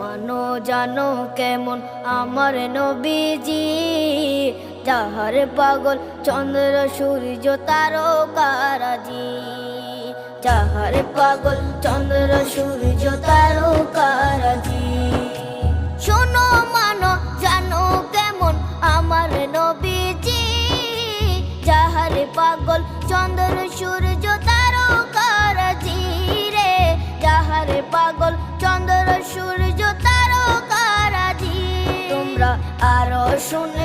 মানো জানো কেমন আমার নবীজি, যাহার পাগল চন্দ্র সূর্য তারকারাজি, যাহার পাগল চন্দ্র সূর্য তারকারাজি। শোনো মানো জানো কেমন আমার নবীজি, যাহার পাগল চন্দ্র সূর্য তারকারাজি রে, যাহার পাগল চন্দ্র সূর্য তারকারাজি। তোমরা আরো শুনে